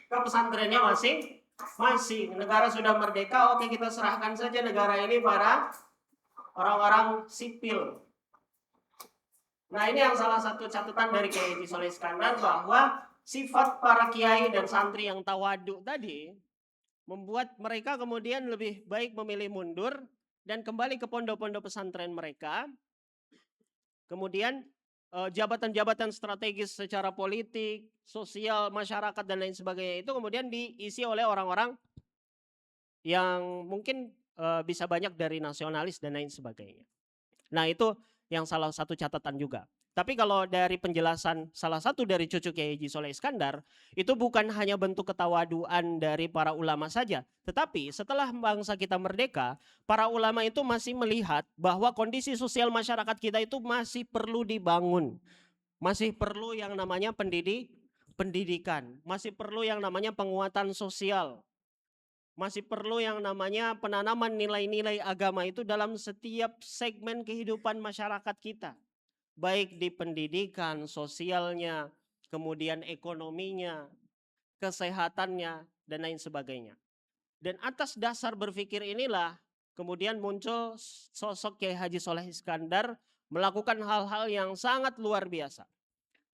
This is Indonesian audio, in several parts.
ke pesantrennya masih. Negara sudah merdeka, oke kita serahkan saja negara ini pada orang-orang sipil. Nah ini yang salah satu catatan dari Kiai Haji Soleh Iskandar, bahwa sifat para kiai dan santri yang tawadu tadi membuat mereka kemudian lebih baik memilih mundur dan kembali ke pondok-pondok pesantren mereka. Kemudian jabatan-jabatan strategis secara politik, sosial, masyarakat dan lain sebagainya itu kemudian diisi oleh orang-orang yang mungkin bisa banyak dari nasionalis dan lain sebagainya. Nah itu yang salah satu catatan juga. Tapi kalau dari penjelasan salah satu dari cucu Kiai Haji Soleh Iskandar, itu bukan hanya bentuk ketawaduan dari para ulama saja. Tetapi setelah bangsa kita merdeka, para ulama itu masih melihat bahwa kondisi sosial masyarakat kita itu masih perlu dibangun. Masih perlu yang namanya pendidikan. Masih perlu yang namanya penguatan sosial. Masih perlu yang namanya penanaman nilai-nilai agama itu dalam setiap segmen kehidupan masyarakat kita. Baik di pendidikan, sosialnya, kemudian ekonominya, kesehatannya, dan lain sebagainya. Dan atas dasar berpikir inilah kemudian muncul sosok Kiai Haji Soleh Iskandar melakukan hal-hal yang sangat luar biasa.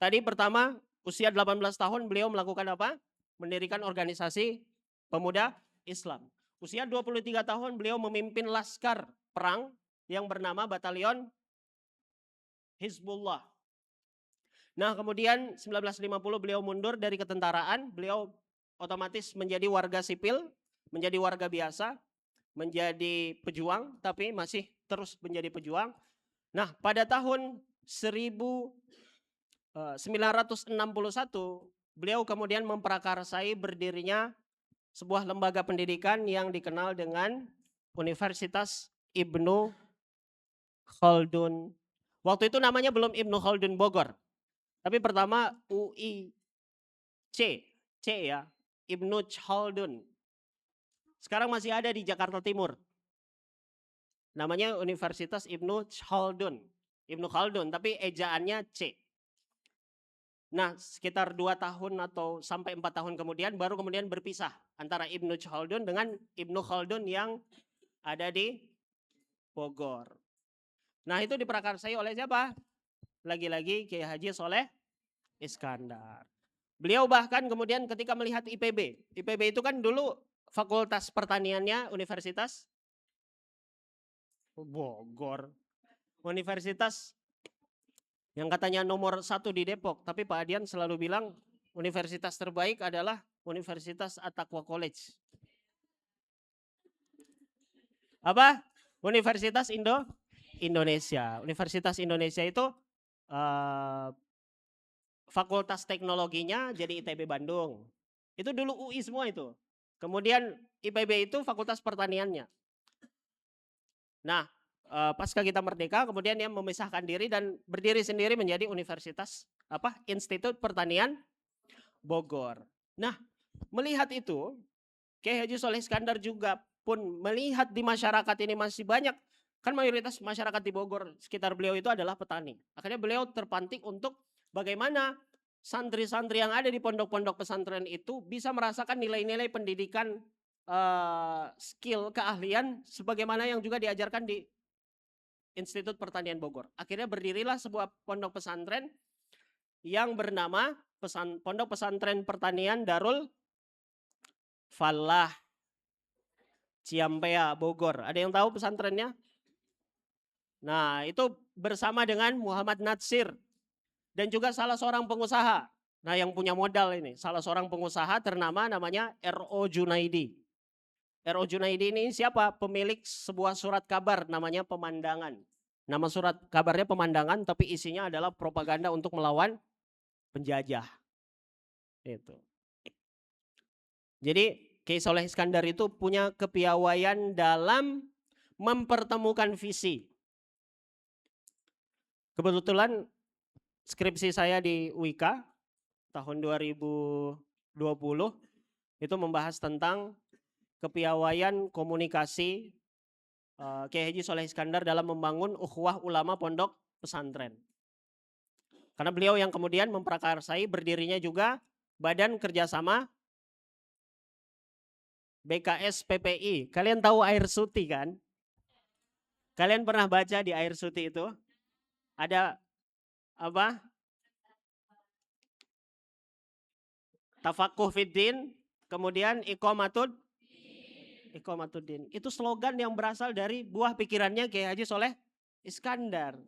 Tadi pertama usia 18 tahun beliau melakukan apa? Mendirikan organisasi pemuda Islam. Usia 23 tahun beliau memimpin laskar perang yang bernama Batalion Hizbullah. Nah kemudian 1950 beliau mundur dari ketentaraan, beliau otomatis menjadi warga sipil, menjadi warga biasa, menjadi pejuang, tapi masih terus menjadi pejuang. Nah pada tahun 1961 beliau kemudian memprakarsai berdirinya sebuah lembaga pendidikan yang dikenal dengan Universitas Ibnu Khaldun. Waktu itu namanya belum Ibnu Khaldun Bogor, tapi pertama UIC, C ya, Ibnu Khaldun. Sekarang masih ada di Jakarta Timur. Namanya Universitas Ibnu Khaldun. Ibnu Khaldun, tapi ejaannya C. Nah, sekitar 2 tahun atau sampai 4 tahun kemudian baru kemudian berpisah antara Ibnu Khaldun dengan Ibnu Khaldun yang ada di Bogor. Nah, itu diprakarsai oleh siapa? Lagi-lagi Kiai Haji Soleh Iskandar. Beliau bahkan kemudian ketika melihat IPB. IPB itu kan dulu fakultas pertaniannya Universitas Bogor. Universitas yang katanya nomor 1 di Depok, tapi Pak Adian selalu bilang universitas terbaik adalah Universitas At-Taqwa College. Apa? Universitas Indonesia. Universitas Indonesia itu fakultas teknologinya jadi ITB Bandung. Itu dulu UI semua itu. Kemudian IPB itu fakultas pertaniannya. Nah, pasca kita merdeka kemudian dia memisahkan diri dan berdiri sendiri menjadi Universitas Institut Pertanian Bogor. Nah, melihat itu Kiai Haji Soleh Iskandar juga pun melihat di masyarakat ini masih banyak, kan mayoritas masyarakat di Bogor sekitar beliau itu adalah petani. Akhirnya beliau terpantik untuk bagaimana santri-santri yang ada di pondok-pondok pesantren itu bisa merasakan nilai-nilai pendidikan, skill, keahlian sebagaimana yang juga diajarkan di Institut Pertanian Bogor. Akhirnya berdirilah sebuah pondok pesantren yang bernama Pondok Pesantren Pertanian Darul Falah Ciampea Bogor. Ada yang tahu pesantrennya? Nah, itu bersama dengan Muhammad Natsir dan juga salah seorang pengusaha. Nah, yang punya modal ini, salah seorang pengusaha ternama namanya R.O. Junaidi. R.O. Junaidi ini siapa? Pemilik sebuah surat kabar namanya Pemandangan. Nama surat kabarnya Pemandangan, tapi isinya adalah propaganda untuk melawan penjajah. Itu. Jadi Kiai Soleh Iskandar itu punya kepiawaian dalam mempertemukan visi. Kebetulan skripsi saya di UIK tahun 2020 itu membahas tentang kepiawaian komunikasi Kiai Haji Soleh Iskandar dalam membangun ukhuwah ulama pondok pesantren. Karena beliau yang kemudian memprakarsai berdirinya juga Badan Kerjasama BKS PPI. Kalian tahu air suti kan? Kalian pernah baca di air suti itu? Ada apa? Tafakuh fiddin, kemudian iqamatuddin. Itu slogan yang berasal dari buah pikirannya Kiai Haji Soleh Iskandar.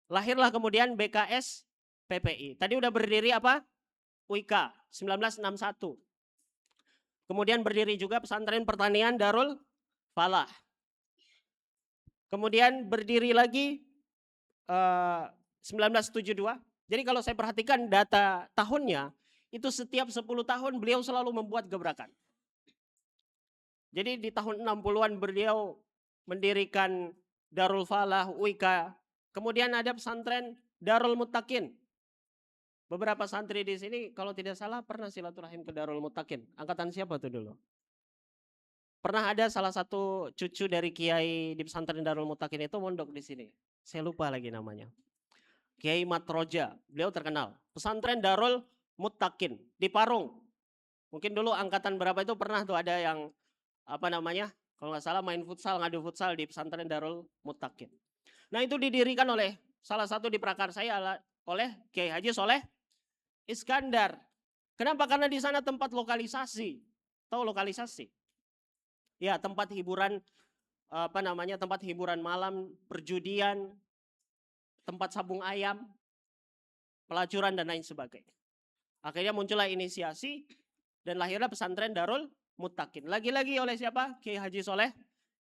Lahirlah kemudian BKS PPI. Tadi udah berdiri apa? UIK 1961. Kemudian berdiri juga Pesantren Pertanian Darul Falah. Kemudian berdiri lagi 1972. Jadi kalau saya perhatikan data tahunnya, itu setiap 10 tahun beliau selalu membuat gebrakan. Jadi di tahun 60-an beliau mendirikan Darul Falah, UIK. Kemudian ada pesantren Darul Muttaqin. Beberapa santri di sini kalau tidak salah pernah silaturahim ke Darul Muttaqin. Angkatan siapa tuh dulu? Pernah ada salah satu cucu dari kiai di pesantren Darul Muttaqin itu mondok di sini. Saya lupa lagi namanya. Kiai Matroja, beliau terkenal. Pesantren Darul Muttaqin di Parung. Mungkin dulu angkatan berapa itu pernah tuh ada yang apa namanya? Kalau nggak salah main futsal, ngadu futsal di pesantren Darul Muttaqin. Nah itu didirikan oleh salah satu di prakarsa oleh Kiai Haji Soleh Iskandar. Kenapa? Karena di sana tempat lokalisasi. Tahu lokalisasi? Ya, tempat hiburan apa namanya? Tempat hiburan malam, perjudian, tempat sabung ayam, pelacuran dan lain sebagainya. Akhirnya muncullah inisiasi dan lahirlah pesantren Darul Muttaqin. Lagi-lagi oleh siapa? Kiai Haji Soleh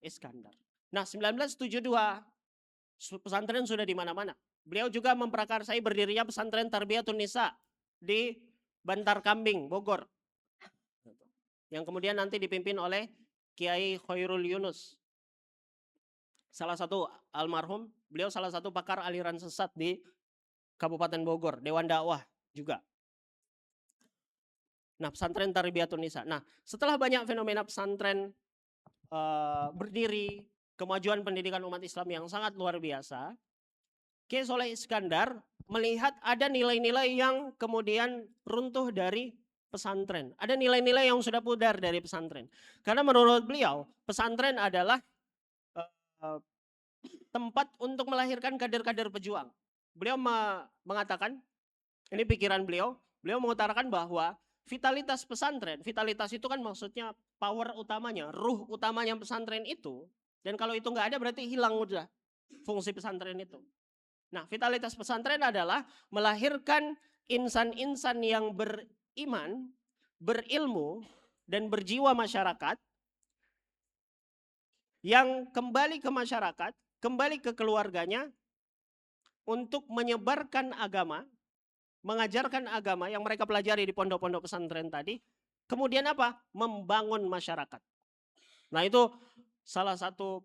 Iskandar. Nah, 1972 pesantren sudah di mana-mana. Beliau juga memprakarsai berdirinya pesantren Tarbiyatun Nisa di Bantar Kambing, Bogor. Yang kemudian nanti dipimpin oleh Kiai Khairul Yunus. Salah satu almarhum, beliau salah satu pakar aliran sesat di Kabupaten Bogor, Dewan Dakwah juga. Nah, pesantren Tarbiyatun Nisa. Nah, setelah banyak fenomena pesantren berdiri, kemajuan pendidikan umat Islam yang sangat luar biasa, Kiai Soleh Iskandar melihat ada nilai-nilai yang kemudian runtuh dari pesantren. Ada nilai-nilai yang sudah pudar dari pesantren. Karena menurut beliau, pesantren adalah tempat untuk melahirkan kader-kader pejuang. Beliau mengatakan, ini pikiran beliau mengutarakan bahwa vitalitas pesantren, vitalitas itu kan maksudnya power utamanya, ruh utamanya pesantren itu. Dan kalau itu nggak ada berarti hilang udah fungsi pesantren itu. Nah, vitalitas pesantren adalah melahirkan insan-insan yang beriman, berilmu, dan berjiwa masyarakat yang kembali ke masyarakat, kembali ke keluarganya untuk menyebarkan agama, mengajarkan agama yang mereka pelajari di pondok-pondok pesantren tadi. Kemudian apa? Membangun masyarakat. Nah, itu salah satu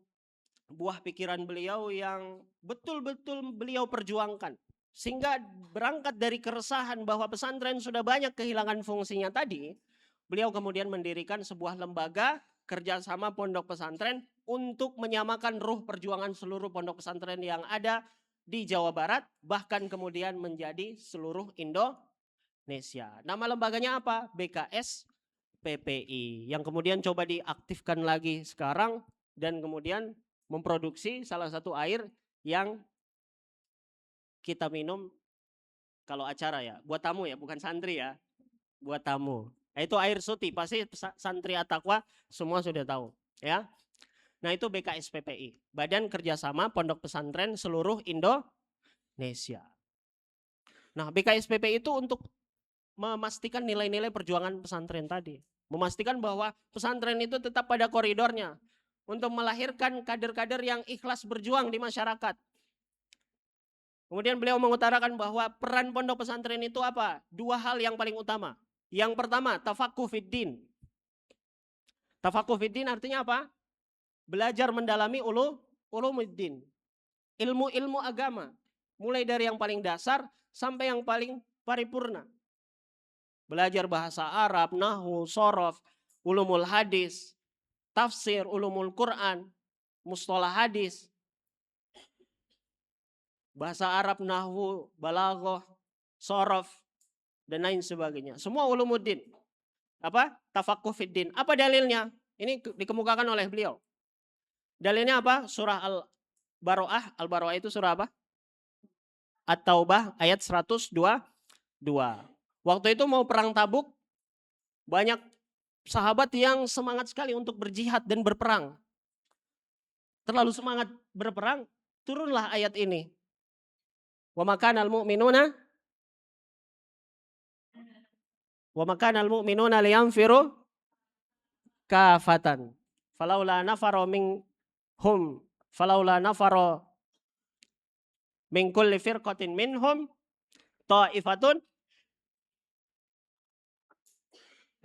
buah pikiran beliau yang betul-betul beliau perjuangkan. Sehingga berangkat dari keresahan bahwa pesantren sudah banyak kehilangan fungsinya tadi, beliau kemudian mendirikan sebuah lembaga kerjasama pondok pesantren untuk menyamakan ruh perjuangan seluruh pondok pesantren yang ada di Jawa Barat, bahkan kemudian menjadi seluruh Indonesia. Nama lembaganya apa? BKS PPI, yang kemudian coba diaktifkan lagi sekarang dan kemudian memproduksi salah satu air yang kita minum kalau acara ya, buat tamu ya, bukan santri ya, buat tamu. Nah, itu air suti, pasti santri At-Taqwa semua sudah tahu ya. Nah, itu BKS PPI, Badan Kerjasama Pondok Pesantren Seluruh Indonesia. Nah, BKS PPI itu untuk memastikan nilai-nilai perjuangan pesantren tadi, memastikan bahwa pesantren itu tetap pada koridornya, untuk melahirkan kader-kader yang ikhlas berjuang di masyarakat. Kemudian beliau mengutarakan bahwa peran pondok pesantren itu apa? Dua hal yang paling utama. Yang pertama, tafakuh fiddin. Tafakuh fiddin artinya apa? Belajar mendalami ulumuddin. Ilmu-ilmu agama. Mulai dari yang paling dasar sampai yang paling paripurna. Belajar bahasa Arab, nahwu, shorof, ulumul hadis, tafsir, ulumul Quran, mustalah hadis, bahasa Arab, nahwu, balaghah, shorof, dan lain sebagainya. Semua ulumuddin. Apa? Tafaqquh fiddin. Apa dalilnya? Ini dikemukakan oleh beliau. Dalilnya apa? Surah Al-Baro'ah. Al-Baro'ah itu surah apa? At-Taubah ayat 102. Waktu itu mau perang Tabuk, banyak sahabat yang semangat sekali untuk berjihad dan berperang. Terlalu semangat berperang, turunlah ayat ini. Wa makanal mu'minuna liyanfiru kafatan. Falaula nafaro min kulli firqatin minhum ta'ifatun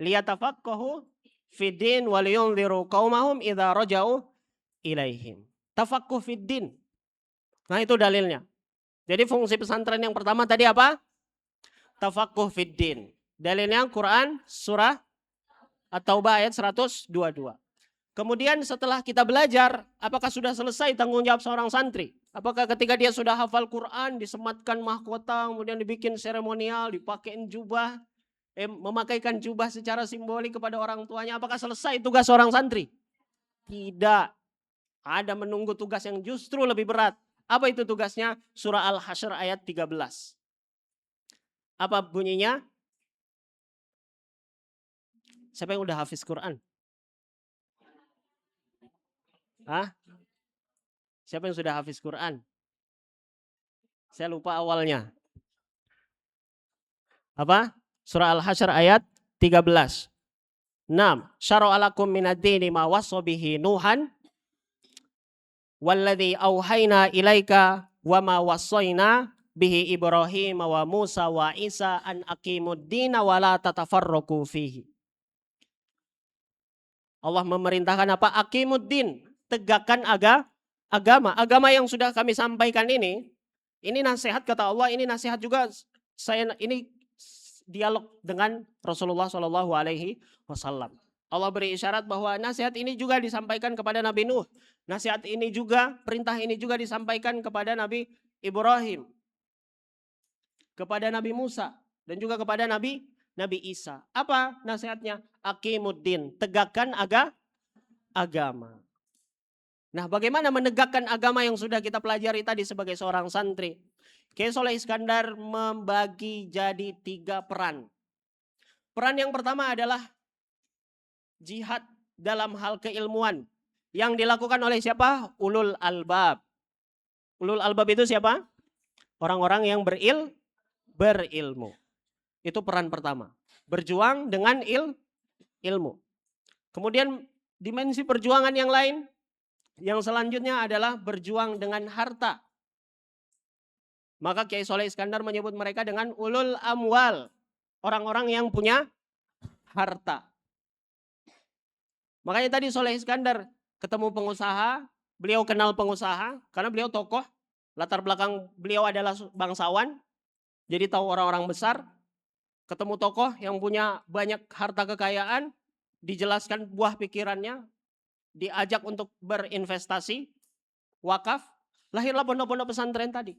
liyatafaqahu fiddin wa liyunziru qaumahum idza raja'u ilaihim. Tafaqquh fiddin. Nah, itu dalilnya. Jadi fungsi pesantren yang pertama tadi apa? Tafaqquh fiddin. Dalilnya Quran surah At-Taubah ayat 122. Kemudian setelah kita belajar, apakah sudah selesai tanggung jawab seorang santri? Apakah ketika dia sudah hafal Quran, disematkan mahkota, kemudian dibikin seremonial, dipakein jubah, memakaikan jubah secara simbolik kepada orang tuanya, apakah selesai tugas seorang santri? Tidak. Ada menunggu tugas yang justru lebih berat. Apa itu tugasnya? Surah Al-Hasyr ayat 13. Apa bunyinya? Siapa yang udah hafiz Quran? Hah? Siapa yang sudah hafiz Quran? Saya lupa awalnya. Apa? Surah Al-Hasyr ayat 13. 6. Syara'alakum minad-dini ma wassa bihi Nuhan walladzi auhayna ilaika wa ma wassayna bihi Ibrahim wa Musa wa Isa an aqimuddina wa la tatafarraqu fihi. Allah memerintahkan apa? Aqimuddin, tegakkan agama. Agama yang sudah kami sampaikan ini nasihat kata Allah, ini nasihat juga ini dialog dengan Rasulullah Shallallahu Alaihi Wasallam. Allah beri isyarat bahwa nasihat ini juga disampaikan kepada Nabi Nuh. Nasihat ini juga, perintah ini juga disampaikan kepada Nabi Ibrahim, kepada Nabi Musa, dan juga kepada Nabi Isa. Apa nasihatnya? Aqimuddin, tegakkan agama. Nah, bagaimana menegakkan agama yang sudah kita pelajari tadi sebagai seorang santri? Kiai Soleh Iskandar membagi jadi 3 peran. Peran yang pertama adalah jihad dalam hal keilmuan yang dilakukan oleh siapa? Ulul albab. Ulul albab itu siapa? Orang-orang yang berilmu. Itu peran pertama. Berjuang dengan ilmu. Kemudian dimensi perjuangan yang lain, yang selanjutnya adalah berjuang dengan harta. Maka Kiai Soleh Iskandar menyebut mereka dengan ulul amwal. Orang-orang yang punya harta. Makanya tadi Soleh Iskandar ketemu pengusaha, beliau kenal pengusaha karena beliau tokoh, latar belakang beliau adalah bangsawan, jadi tahu orang-orang besar. Ketemu tokoh yang punya banyak harta kekayaan, dijelaskan buah pikirannya, diajak untuk berinvestasi, wakaf, lahirlah pondok-pondok pesantren tadi.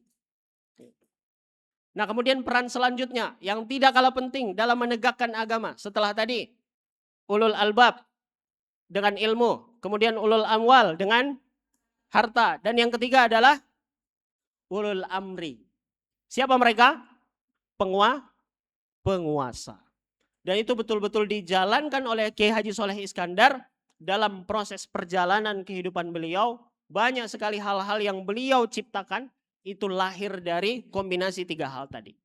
Nah, kemudian peran selanjutnya yang tidak kalah penting dalam menegakkan agama setelah tadi ulul albab dengan ilmu, kemudian ulul amwal dengan harta, dan yang ketiga adalah ulul amri. Siapa mereka? Penguasa. Dan itu betul-betul dijalankan oleh Kiai Haji Soleh Iskandar dalam proses perjalanan kehidupan beliau. Banyak sekali hal-hal yang beliau ciptakan itu lahir dari kombinasi 3 hal tadi.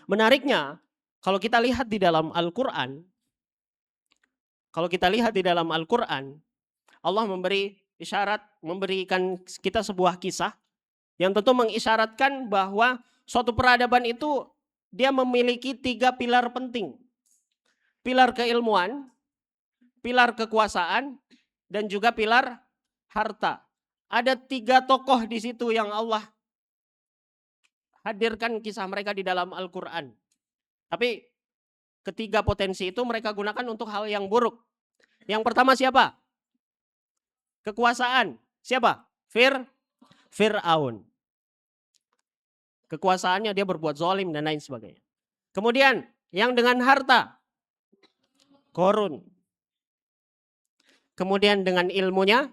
Menariknya, kalau kita lihat di dalam Al-Quran, Allah memberi isyarat, memberikan kita sebuah kisah yang tentu mengisyaratkan bahwa suatu peradaban itu dia memiliki 3 pilar penting. Pilar keilmuan, pilar kekuasaan, dan juga pilar harta. Ada 3 tokoh di situ yang Allah hadirkan kisah mereka di dalam Al-Quran. Tapi ketiga potensi itu mereka gunakan untuk hal yang buruk. Yang pertama siapa? Kekuasaan. Siapa? Fir'aun. Kekuasaannya dia berbuat zalim dan lain sebagainya. Kemudian yang dengan harta. Korun. Kemudian dengan ilmunya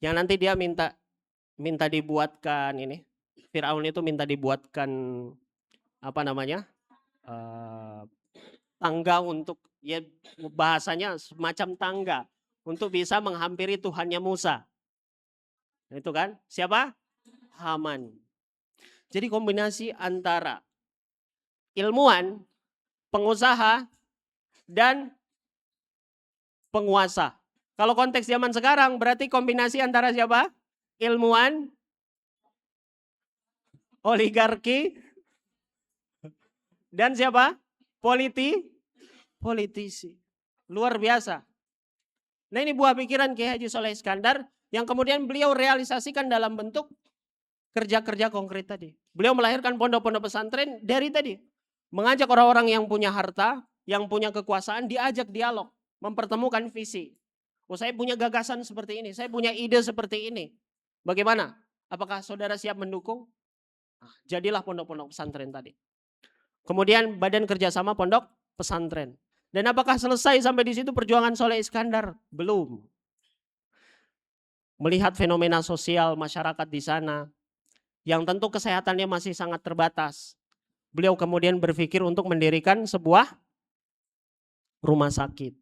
yang nanti dia minta dibuatkan ini. Firaun itu minta dibuatkan apa namanya? Tangga untuk ya bahasanya semacam tangga untuk bisa menghampiri Tuhannya Musa. Itu kan? Siapa? Haman. Jadi kombinasi antara ilmuwan, pengusaha, dan penguasa. Kalau konteks zaman sekarang berarti kombinasi antara siapa? Ilmuwan, oligarki, dan siapa? Politisi. Luar biasa. Nah ini buah pikiran Kiai Haji Soleh Iskandar yang kemudian beliau realisasikan dalam bentuk kerja-kerja konkret tadi. Beliau melahirkan pondok-pondok pesantren dari tadi. Mengajak orang-orang yang punya harta, yang punya kekuasaan, diajak dialog. Mempertemukan visi. Oh saya punya gagasan seperti ini, saya punya ide seperti ini. Bagaimana? Apakah saudara siap mendukung? Nah, jadilah pondok-pondok pesantren tadi. Kemudian badan kerjasama pondok pesantren. Dan apakah selesai sampai di situ perjuangan Soleh Iskandar? Belum. Melihat fenomena sosial masyarakat di sana, yang tentu kesehatannya masih sangat terbatas. Beliau kemudian berpikir untuk mendirikan sebuah rumah sakit.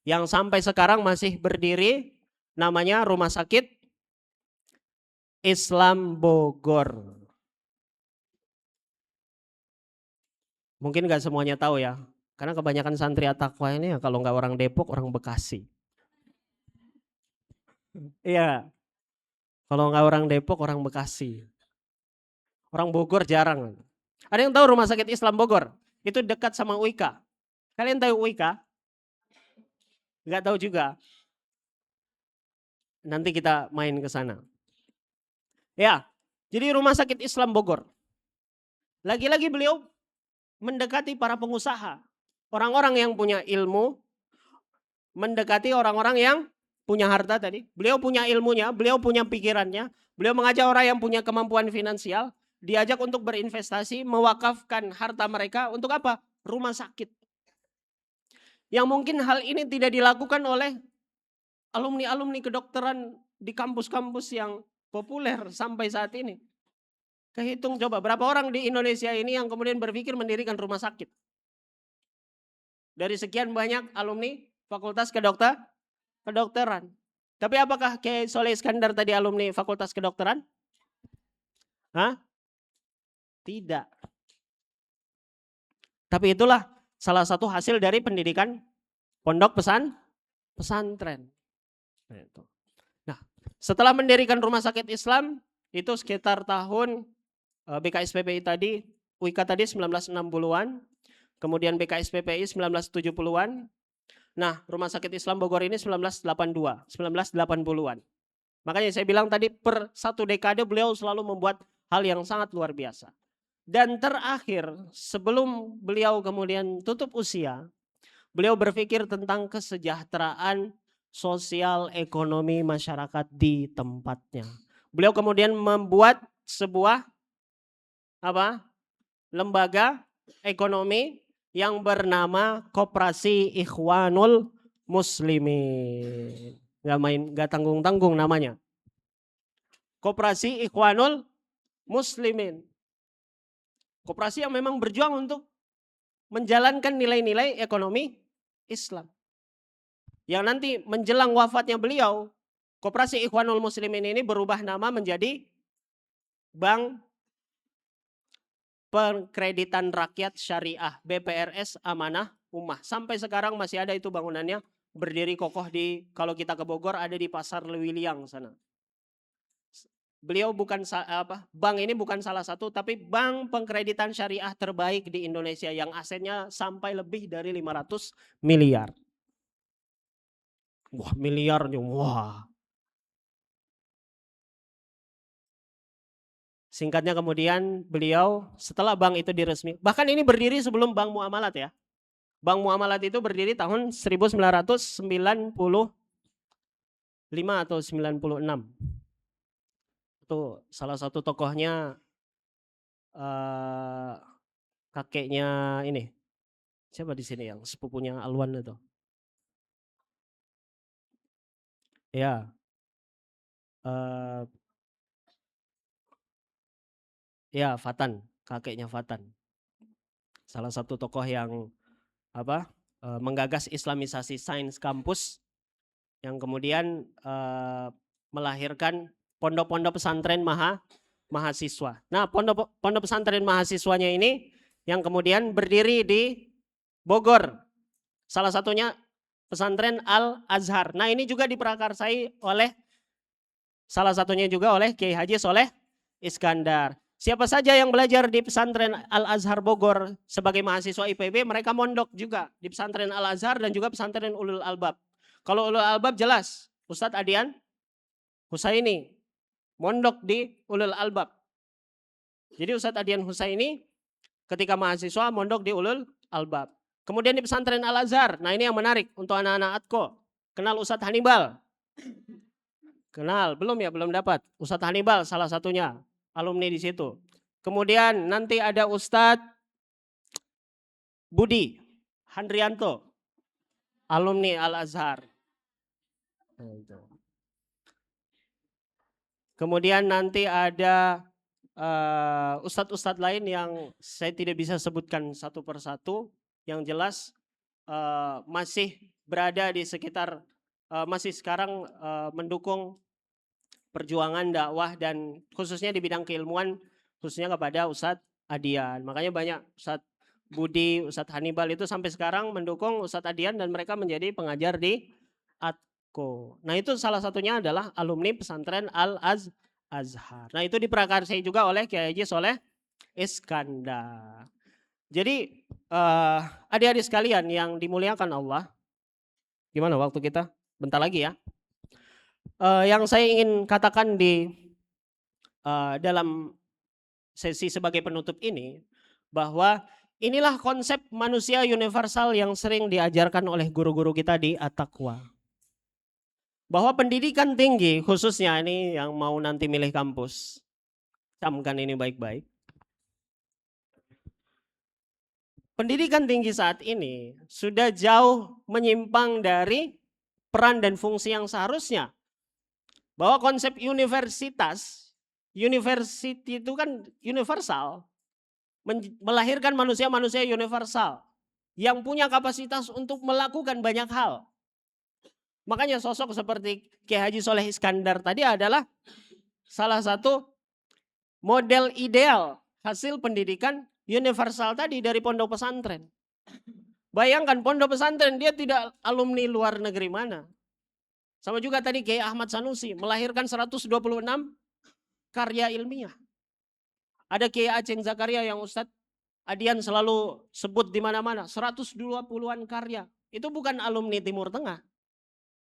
Yang sampai sekarang masih berdiri, namanya Rumah Sakit Islam Bogor. Mungkin gak semuanya tahu ya, karena kebanyakan santri At-Taqwa ini ya kalau nggak orang Depok, orang Bekasi. Iya, kalau nggak orang Depok, orang Bekasi. Orang Bogor jarang. Ada yang tahu Rumah Sakit Islam Bogor? Itu dekat sama UIK. Kalian tahu UIK? Nggak tahu juga. Nanti kita main ke sana. Ya, jadi Rumah Sakit Islam Bogor. Lagi-lagi beliau mendekati para pengusaha. Orang-orang yang punya ilmu, mendekati orang-orang yang punya harta tadi. Beliau punya ilmunya, beliau punya pikirannya. Beliau mengajak orang yang punya kemampuan finansial, diajak untuk berinvestasi, mewakafkan harta mereka untuk apa? Rumah sakit. Yang mungkin hal ini tidak dilakukan oleh alumni-alumni kedokteran di kampus-kampus yang populer sampai saat ini. Kehitung coba berapa orang di Indonesia ini yang kemudian berpikir mendirikan rumah sakit. Dari sekian banyak alumni Fakultas Kedokteran. Tapi apakah Kiai Soleh Iskandar tadi alumni Fakultas Kedokteran? Hah? Tidak. Tapi itulah salah satu hasil dari pendidikan pondok pesantren. Nah, setelah mendirikan rumah sakit Islam itu sekitar tahun BKSPPI tadi, UIK tadi 1960-an, kemudian BKSPPI 1970-an. Nah, Rumah Sakit Islam Bogor ini 1982, 1980-an. Makanya saya bilang tadi per satu dekade beliau selalu membuat hal yang sangat luar biasa. Dan terakhir, sebelum beliau kemudian tutup usia, beliau berpikir tentang kesejahteraan sosial ekonomi masyarakat di tempatnya. Beliau kemudian membuat sebuah lembaga ekonomi yang bernama Koperasi Ikhwanul Muslimin. Gak tanggung-tanggung namanya. Koperasi Ikhwanul Muslimin. Koperasi yang memang berjuang untuk menjalankan nilai-nilai ekonomi Islam. Yang nanti menjelang wafatnya beliau, Koperasi Ikhwanul Muslimin ini berubah nama menjadi Bank Perkreditan Rakyat Syariah, BPRS Amanah Ummah. Sampai sekarang masih ada itu bangunannya, berdiri kokoh di, kalau kita ke Bogor ada di Pasar Lewiliang sana. Beliau bukan bank ini bukan salah satu, tapi bank pengkreditan syariah terbaik di Indonesia yang asetnya sampai lebih dari 500 miliar. Wah, miliarnya, wah. Singkatnya kemudian beliau setelah bank itu diresmi, bahkan ini berdiri sebelum Bank Muamalat ya. Bank Muamalat itu berdiri tahun 1995 atau 96. Itu salah satu tokohnya kakeknya ini. Siapa di sini yang sepupunya Alwan itu? Ya, eh, ya Fatan, kakeknya Fatan. Salah satu tokoh yang menggagas Islamisasi sains kampus yang kemudian melahirkan pondok-pondok pesantren mahasiswa. Nah, pondok pesantren mahasiswanya ini yang kemudian berdiri di Bogor. Salah satunya pesantren Al Azhar. Nah, ini juga diprakarsai oleh salah satunya juga oleh Kiai Haji Soleh Iskandar. Siapa saja yang belajar di pesantren Al Azhar Bogor sebagai mahasiswa IPB, mereka mondok juga di pesantren Al Azhar dan juga pesantren Ulul Albab. Kalau Ulul Albab jelas, Ustadz Adian Husaini mondok di Ulul Albab. Jadi Ustadz Adian Husaini ketika mahasiswa mondok di Ulul Albab. Kemudian di pesantren Al Azhar. Nah, ini yang menarik untuk anak-anak Atko. Kenal Ustadz Hannibal? Kenal, belum ya, belum dapat. Ustadz Hannibal salah satunya, alumni di situ. Kemudian nanti ada Ustadz Budi Handrianto, alumni Al Azhar. Kemudian nanti ada ustadz-ustadz lain yang saya tidak bisa sebutkan satu persatu, yang jelas masih berada di sekitar, masih sekarang mendukung perjuangan dakwah dan khususnya di bidang keilmuan, khususnya kepada Ustadz Adian. Makanya banyak Ustadz Budi, Ustadz Hannibal itu sampai sekarang mendukung Ustadz Adian dan mereka menjadi pengajar di Atko. Nah, itu salah satunya adalah alumni pesantren Al Azhar. Nah, itu diprakarsai juga oleh Kiai Haji Soleh Iskandar. Jadi adik-adik sekalian yang dimuliakan Allah, gimana waktu kita? Bentar lagi ya. Yang saya ingin katakan di dalam sesi sebagai penutup ini, bahwa inilah konsep manusia universal yang sering diajarkan oleh guru-guru kita di At-Taqwa. Bahwa pendidikan tinggi, khususnya ini yang mau nanti milih kampus, camkan ini baik-baik. Pendidikan tinggi saat ini sudah jauh menyimpang dari peran dan fungsi yang seharusnya. Bahwa konsep universitas, university itu kan universal, melahirkan manusia-manusia universal yang punya kapasitas untuk melakukan banyak hal. Makanya sosok seperti Kiai Haji Soleh Iskandar tadi adalah salah satu model ideal hasil pendidikan universal tadi dari pondok pesantren. Bayangkan pondok pesantren, dia tidak alumni luar negeri mana. Sama juga tadi Kiai Ahmad Sanusi melahirkan 126 karya ilmiah. Ada Kiai Aceng Zakaria yang Ustadz Adian selalu sebut di mana-mana, 120-an karya. Itu bukan alumni Timur Tengah.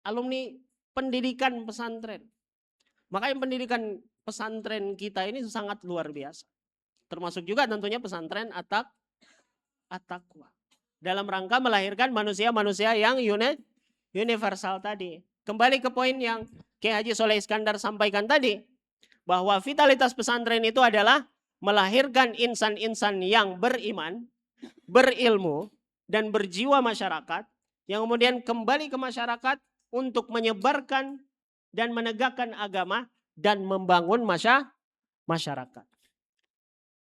Alumni pendidikan pesantren. Makanya pendidikan pesantren kita ini sangat luar biasa. Termasuk juga tentunya pesantren At-Taqwa. Dalam rangka melahirkan manusia-manusia yang universal tadi. Kembali ke poin yang Kiai Haji Soleh Iskandar sampaikan tadi, bahwa vitalitas pesantren itu adalah melahirkan insan-insan yang beriman, berilmu, dan berjiwa masyarakat, yang kemudian kembali ke masyarakat untuk menyebarkan dan menegakkan agama dan membangun masyarakat.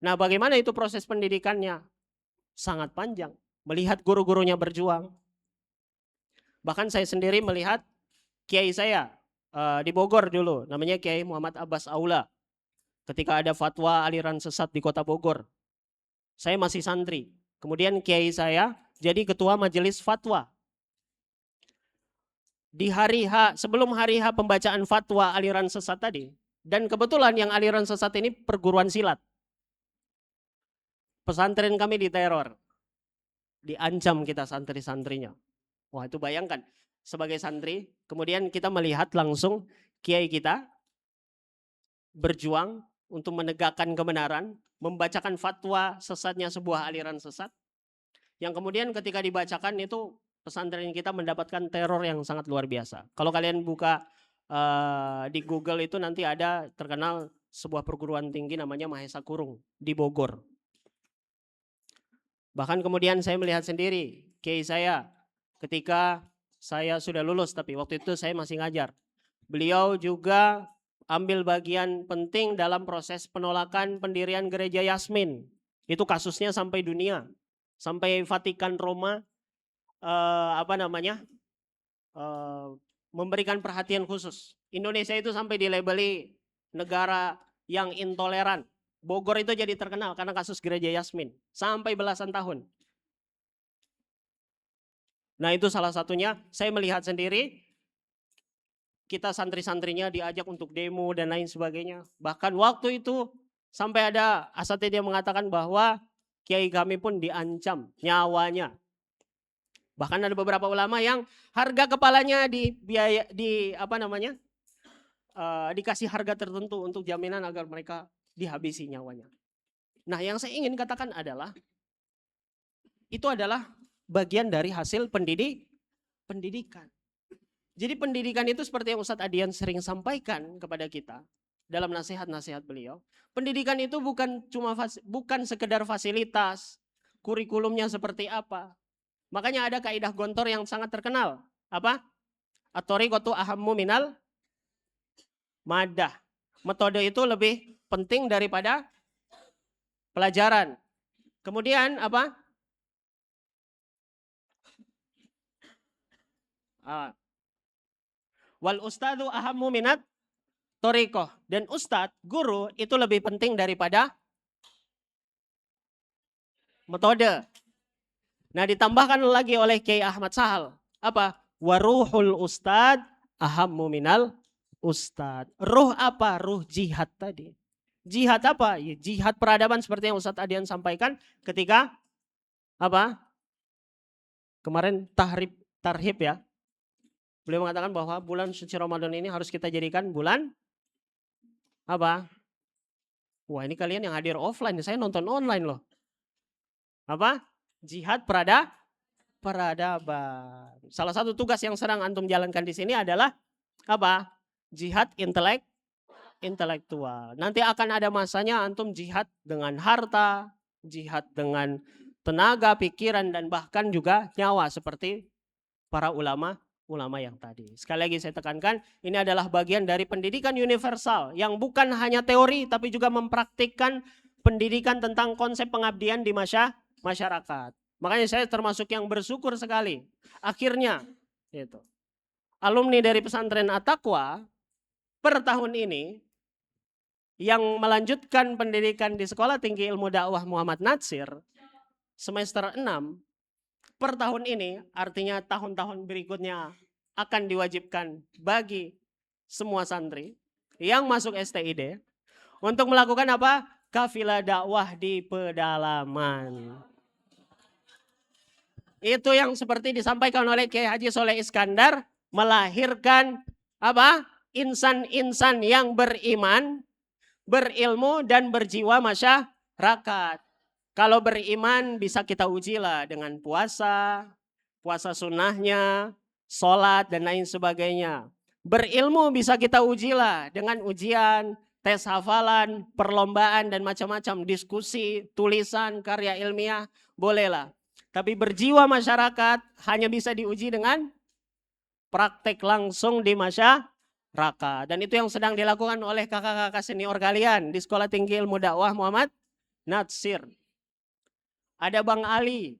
Nah, bagaimana itu proses pendidikannya? Sangat panjang. Melihat guru-gurunya berjuang. Bahkan saya sendiri melihat kiai saya di Bogor dulu, namanya Kiai Muhammad Abbas Aula. Ketika ada fatwa aliran sesat di kota Bogor, saya masih santri. Kemudian kiai saya jadi ketua majelis fatwa. Di hari H, sebelum hari H pembacaan fatwa aliran sesat tadi, dan kebetulan yang aliran sesat ini perguruan silat. Pesantren kami diteror. Diancam kita santri-santrinya. Wah, itu bayangkan, sebagai santri, kemudian kita melihat langsung kiai kita berjuang untuk menegakkan kebenaran, membacakan fatwa sesatnya sebuah aliran sesat, yang kemudian ketika dibacakan itu pesantren kita mendapatkan teror yang sangat luar biasa. Kalau kalian buka di Google itu nanti ada terkenal sebuah perguruan tinggi namanya Mahesa Kurung di Bogor. Bahkan kemudian saya melihat sendiri, kiai saya ketika saya sudah lulus, tapi waktu itu saya masih ngajar. Beliau juga ambil bagian penting dalam proses penolakan pendirian gereja Yasmin. Itu kasusnya sampai dunia, sampai Vatikan Roma memberikan perhatian khusus. Indonesia itu sampai dilabeli negara yang intoleran. Bogor itu jadi terkenal karena kasus gereja Yasmin sampai belasan tahun. Nah itu salah satunya, saya melihat sendiri kita santri-santrinya diajak untuk demo dan lain sebagainya. Bahkan waktu itu sampai ada asatidz yang mengatakan bahwa kiai kami pun diancam nyawanya. Bahkan ada beberapa ulama yang harga kepalanya dikasih harga tertentu untuk jaminan agar mereka dihabisi nyawanya. Nah yang saya ingin katakan adalah itu adalah bagian dari hasil pendidikan. Jadi pendidikan itu seperti yang Ustadz Adian sering sampaikan kepada kita dalam nasihat-nasihat beliau. Pendidikan itu bukan sekedar fasilitas, kurikulumnya seperti apa. Makanya ada kaidah Gontor yang sangat terkenal. Apa? At-thariqatu ahammu minal madah. Metode itu lebih penting daripada pelajaran. Kemudian apa? Wal ustadzu ahammu minat thariqah. Dan ustadz, guru itu lebih penting daripada metode. Nah ditambahkan lagi oleh Kiai Ahmad Sahal. Apa? Waruhul ustadz ahammu minal ustadz. Ruh apa? Ruh jihad tadi. Jihad apa? Ya, jihad peradaban seperti yang Ustadz Adian sampaikan ketika apa? Kemarin tarhib ya. Beliau mengatakan bahwa bulan suci Ramadan ini harus kita jadikan bulan apa? Wah ini kalian yang hadir offline, saya nonton online loh. Apa? Jihad peradaban. Salah satu tugas yang sedang antum jalankan di sini adalah apa? Jihad intelektual. Nanti akan ada masanya antum jihad dengan harta, jihad dengan tenaga, pikiran, dan bahkan juga nyawa seperti para ulama yang tadi. Sekali lagi saya tekankan, ini adalah bagian dari pendidikan universal yang bukan hanya teori tapi juga mempraktikkan pendidikan tentang konsep pengabdian di masyarakat. Makanya saya termasuk yang bersyukur sekali. Akhirnya itu alumni dari pesantren At-Taqwa per tahun ini yang melanjutkan pendidikan di Sekolah Tinggi Ilmu Dakwah Muhammad Natsir semester 6 per tahun ini, artinya tahun-tahun berikutnya akan diwajibkan bagi semua santri yang masuk STID untuk melakukan apa? Kafilah dakwah di pedalaman. Itu yang seperti disampaikan oleh Kiai Haji Soleh Iskandar, melahirkan apa? Insan-insan yang beriman, berilmu, dan berjiwa masyarakat. Kalau beriman bisa kita ujilah dengan puasa sunnahnya, sholat, dan lain sebagainya. Berilmu bisa kita ujilah dengan ujian, tes hafalan, perlombaan, dan macam-macam, diskusi, tulisan, karya ilmiah, bolehlah. Tapi berjiwa masyarakat hanya bisa diuji dengan praktek langsung di masyarakat. Dan itu yang sedang dilakukan oleh kakak-kakak senior kalian di Sekolah Tinggi Ilmu Dakwah Muhammad Natsir. Ada Bang Ali,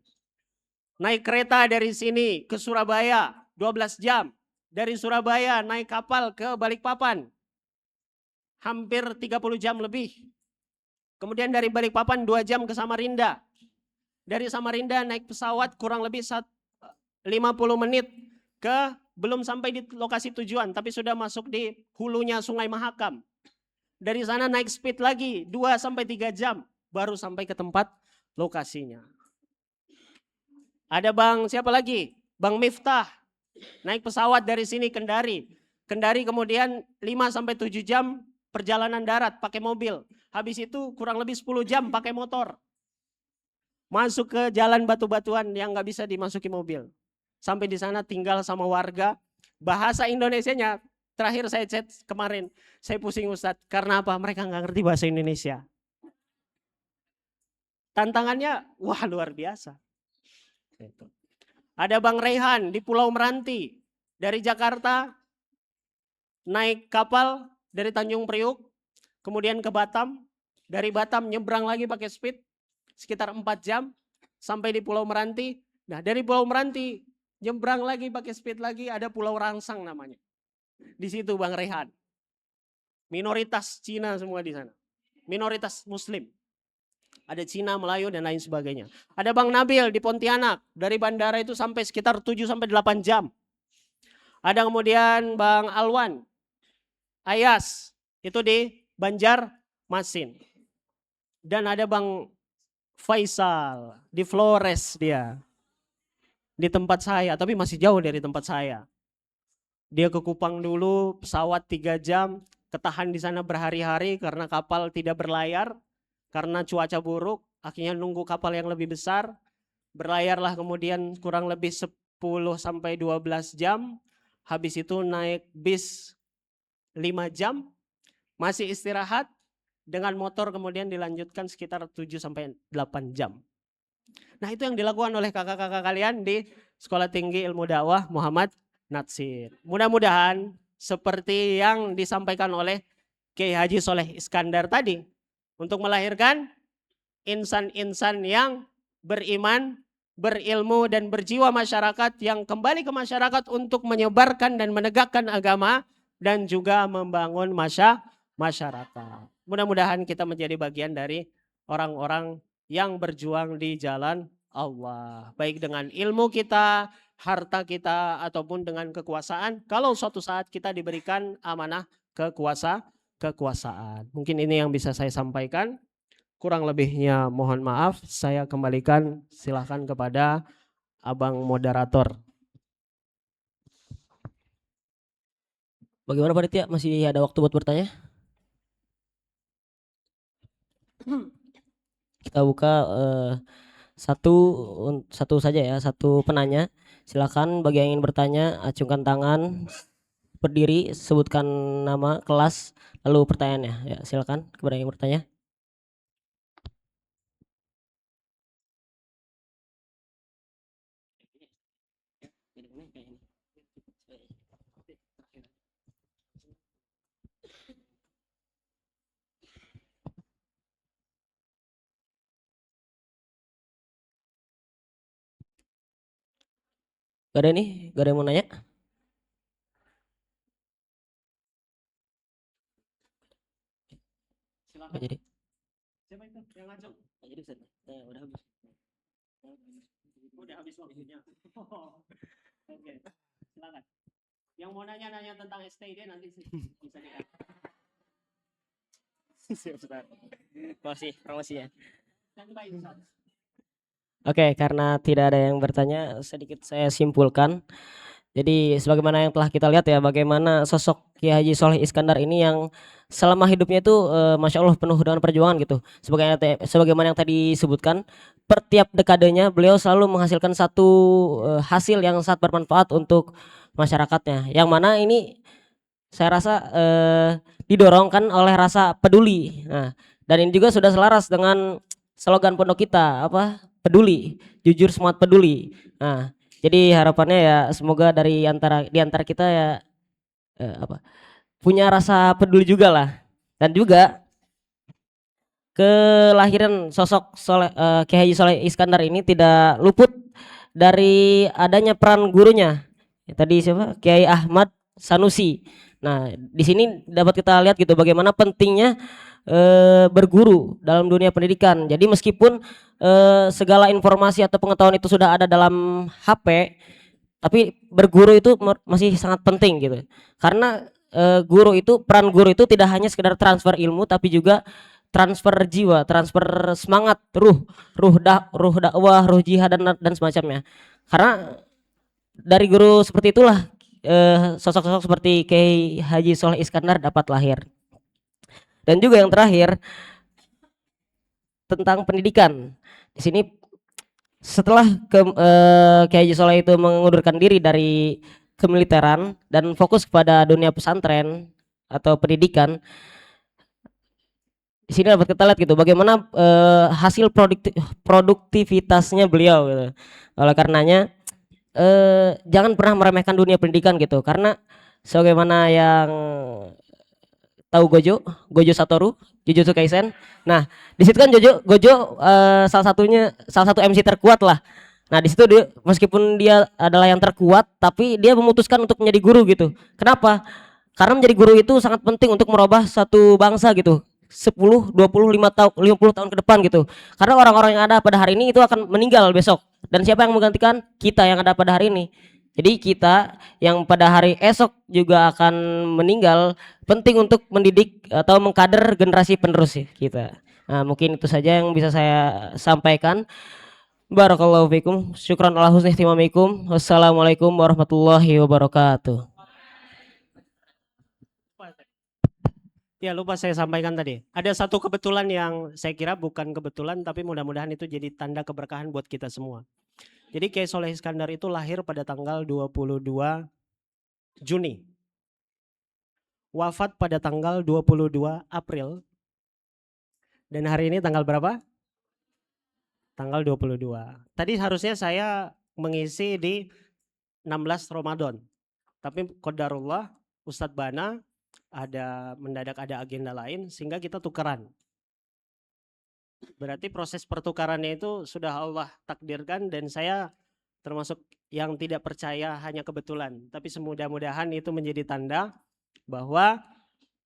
naik kereta dari sini ke Surabaya 12 jam. Dari Surabaya naik kapal ke Balikpapan, hampir 30 jam lebih. Kemudian dari Balikpapan 2 jam ke Samarinda. Dari Samarinda naik pesawat kurang lebih 50 menit belum sampai di lokasi tujuan, tapi sudah masuk di hulunya Sungai Mahakam. Dari sana naik speed lagi 2-3 jam, baru sampai ke tempat lokasinya. Ada siapa lagi? Bang Miftah, naik pesawat dari sini Kendari. Kendari kemudian 5-7 jam perjalanan darat pakai mobil. Habis itu kurang lebih 10 jam pakai motor. Masuk ke jalan batu-batuan yang nggak bisa dimasuki mobil. Sampai di sana tinggal sama warga. Bahasa Indonesianya, terakhir saya chat kemarin, saya pusing Ustadz. Karena apa? Mereka nggak ngerti bahasa Indonesia. Tantangannya, wah luar biasa. Ada Bang Rehan di Pulau Meranti. Dari Jakarta naik kapal dari Tanjung Priuk, kemudian ke Batam, dari Batam nyebrang lagi pakai speed sekitar 4 jam sampai di Pulau Meranti. Nah dari Pulau Meranti nyebrang lagi pakai speed lagi, ada Pulau Rangsang namanya. Di situ Bang Rehan. Minoritas Cina semua di sana. Minoritas Muslim. Ada Cina, Melayu dan lain sebagainya. Ada Bang Nabil di Pontianak, dari bandara itu sampai sekitar 7 sampai 8 jam. Ada kemudian Bang Alwan Ayas, itu di Banjarmasin. Dan ada Bang Faisal di Flores dia. Di tempat saya, tapi masih jauh dari tempat saya. Dia ke Kupang dulu, pesawat 3 jam, ketahan di sana berhari-hari karena kapal tidak berlayar, karena cuaca buruk, akhirnya nunggu kapal yang lebih besar, berlayarlah kemudian kurang lebih 10 sampai 12 jam, habis itu naik bis 5 jam, masih istirahat, dengan motor kemudian dilanjutkan sekitar 7 sampai 8 jam. Nah itu yang dilakukan oleh kakak-kakak kalian di Sekolah Tinggi Ilmu Dakwah Muhammad Natsir. Mudah-mudahan seperti yang disampaikan oleh Kiai Haji Soleh Iskandar tadi, untuk melahirkan insan-insan yang beriman, berilmu dan berjiwa masyarakat yang kembali ke masyarakat untuk menyebarkan dan menegakkan agama dan juga membangun masyarakat. Mudah-mudahan kita menjadi bagian dari orang-orang yang berjuang di jalan Allah. Baik dengan ilmu kita, harta kita, ataupun dengan kekuasaan. Kalau suatu saat kita diberikan amanah kekuasaan. Mungkin ini yang bisa saya sampaikan. Kurang lebihnya mohon maaf. Saya kembalikan, silahkan kepada Abang Moderator. Bagaimana panitia? Masih ada waktu buat bertanya? Kita buka satu saja ya, satu penanya. Silakan bagi yang ingin bertanya, acungkan tangan, berdiri, sebutkan nama, kelas, lalu pertanyaannya. Ya, silakan kepada yang ingin bertanya. Gak ada nih, gak ada yang mau nanya? Silakan. Gak jadi. Siapa itu yang ngajak? Gak jadi Ustaz. Udah habis. Udah habis waktunya. Oke, silakan. Yang mau nanya tentang STID nanti bisa dikasih. Siap Ustaz. Masih promosinya. Santai, Ustaz. Oke, karena tidak ada yang bertanya, sedikit saya simpulkan. Jadi sebagaimana yang telah kita lihat ya, bagaimana sosok Kiai Haji Soleh Iskandar ini yang selama hidupnya itu Masya Allah penuh dengan perjuangan gitu. Sebagaimana yang tadi disebutkan, per tiap dekadenya beliau selalu menghasilkan satu hasil yang sangat bermanfaat untuk masyarakatnya. Yang mana ini saya rasa didorongkan oleh rasa peduli. Nah, dan ini juga sudah selaras dengan slogan pondok kita, apa? Peduli, jujur semangat peduli. Nah, jadi harapannya ya semoga di antara kita ya punya rasa peduli juga lah. Dan juga kelahiran sosok Kiai Haji Soleh Iskandar ini tidak luput dari adanya peran gurunya. Tadi siapa? Kiai Ahmad Sanusi. Nah, di sini dapat kita lihat gitu bagaimana pentingnya berguru dalam dunia pendidikan. Jadi meskipun segala informasi atau pengetahuan itu sudah ada dalam HP, tapi berguru itu masih sangat penting gitu. Karena peran guru itu tidak hanya sekedar transfer ilmu, tapi juga transfer jiwa, transfer semangat, ruh dakwah, ruh jihad dan semacamnya. Karena dari guru seperti itulah sosok-sosok seperti Kiai Haji Soleh Iskandar dapat lahir. Dan juga yang terakhir tentang pendidikan. Di sini setelah Kiai Haji Soleh itu mengundurkan diri dari kemiliteran dan fokus kepada dunia pesantren atau pendidikan, di sini dapat kita lihat gitu bagaimana hasil produktivitasnya beliau gitu. Oleh karenanya jangan pernah meremehkan dunia pendidikan gitu, karena sebagaimana yang tahu Gojo Satoru, Jujutsu Kaisen. Nah, di situ kan Gojo salah satu MC terkuat lah. Nah, di situ dia meskipun dia adalah yang terkuat, tapi dia memutuskan untuk menjadi guru gitu. Kenapa? Karena menjadi guru itu sangat penting untuk merubah satu bangsa gitu. 10, 20, 5 tahun, 50 tahun ke depan gitu. Karena orang-orang yang ada pada hari ini itu akan meninggal besok. Dan siapa yang menggantikan? Kita yang ada pada hari ini. Jadi kita yang pada hari esok juga akan meninggal, penting untuk mendidik atau mengkader generasi penerus ya kita. Nah, mungkin itu saja yang bisa saya sampaikan. Barakallahu fikum. Syukran ala husni ihtimamikum. Wassalamualaikum warahmatullahi wabarakatuh. Ya lupa saya sampaikan tadi. Ada satu kebetulan yang saya kira bukan kebetulan tapi mudah-mudahan itu jadi tanda keberkahan buat kita semua. Jadi Kiai Soleh Iskandar itu lahir pada tanggal 22 Juni. Wafat pada tanggal 22 April. Dan hari ini tanggal berapa? Tanggal 22. Tadi harusnya saya mengisi di 16 Ramadan. Tapi qadarullah Ustadz Bana mendadak ada agenda lain sehingga kita tukeran. Berarti proses pertukarannya itu sudah Allah takdirkan dan saya termasuk yang tidak percaya hanya kebetulan. Tapi semudah-mudahan itu menjadi tanda bahwa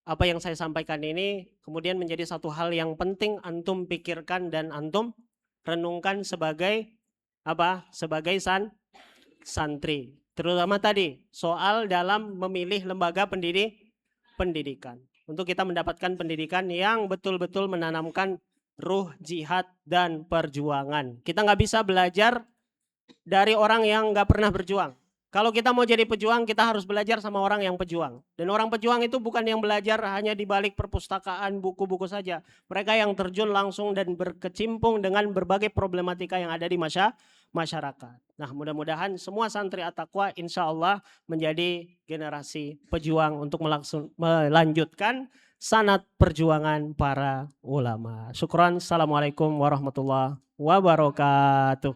apa yang saya sampaikan ini kemudian menjadi satu hal yang penting antum pikirkan dan antum renungkan sebagai apa? Sebagai santri. Terutama tadi soal dalam memilih lembaga pendidikan. Untuk kita mendapatkan pendidikan yang betul-betul menanamkan ruh jihad dan perjuangan. Kita nggak bisa belajar dari orang yang nggak pernah berjuang. Kalau kita mau jadi pejuang, kita harus belajar sama orang yang pejuang. Dan orang pejuang itu bukan yang belajar hanya di balik perpustakaan, buku-buku saja. Mereka yang terjun langsung dan berkecimpung dengan berbagai problematika yang ada di masyarakat. Nah, mudah-mudahan semua santri At-Taqwa insya Allah menjadi generasi pejuang untuk melanjutkan sanad perjuangan para ulama. Syukran. Assalamualaikum warahmatullahi wabarakatuh.